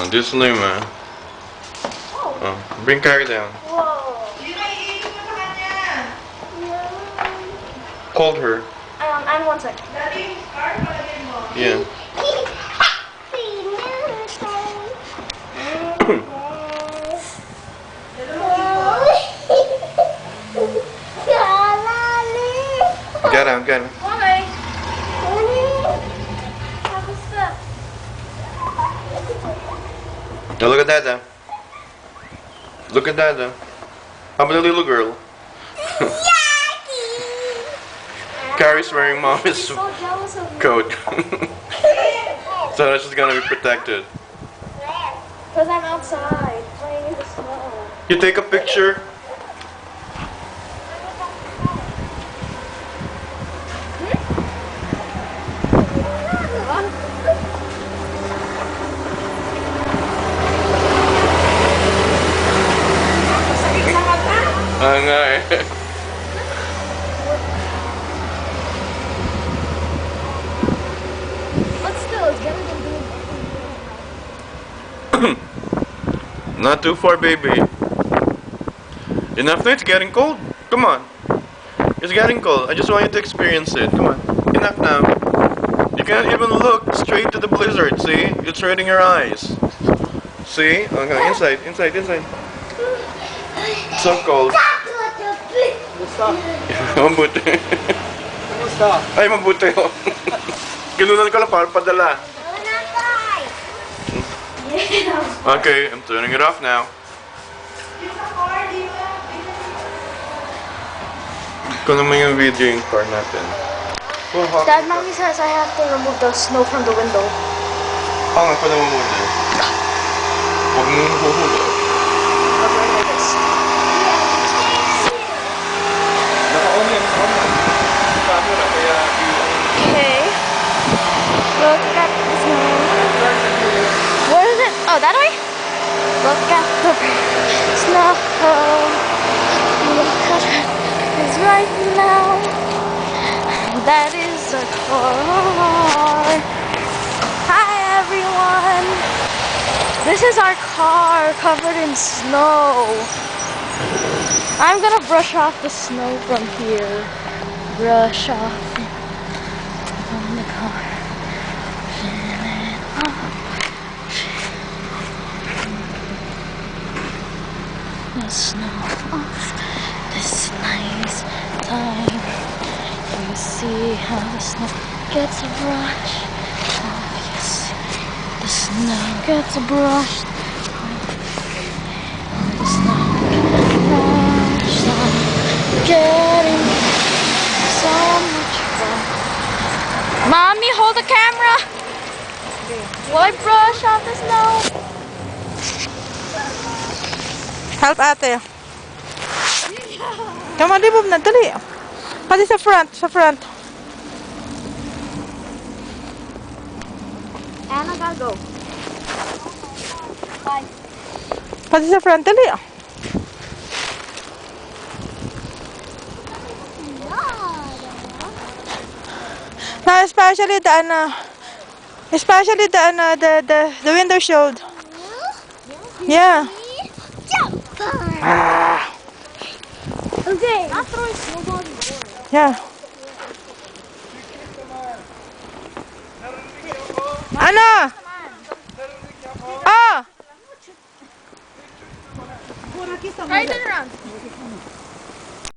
This lima. Bring Carrie down. Hold her. And 1 second. Yeah. Get him, get him. Now look at Dada. Look at Dada. How about the little girl? Carrie's wearing mommy's coat. So she's gonna be protected. Because I'm outside playing in the snow. You take a picture. Nga eh. But still, it's better than doing nothing. Not too far, baby. Enough now, it's getting cold. Come on. It's getting cold. I just want you to experience it. Come on. Enough now. You can't even look straight to the blizzard, see? It's hurting your eyes. See? Okay, inside, inside, inside. It's so cold. Mabuti. Ay, mabuti oh. Kinunan ko lang para padala. Okay, I'm turning it off now. Ikaw naman yung video yung car natin. Dad, Mommy says I have to remove the snow from the window. Nga pa naman muna. Huwag mo huhulog. Okay. Look at the snow. Where is it? Oh, that way? Look at the snow. Look at it. It's right now. That is a car. Hi, everyone. This is our car covered in snow. I'm gonna brush off the snow from here. Brush off from the car. The snow off this nice time. You see how the snow gets brushed off. Yes, the snow gets brushed. The snow gets brushed off. Getting so much fun. Mommy, hold the camera. Will I brush off the snow? Help ate. Come on, move na, dali. Pati sa front, sa front. Anna, gotta go. Bye. Pati sa front, dali. No, especially the window shield. Yeah. Okay. Not throwing snowballs. Yeah. Ano? Ah! Try turn around.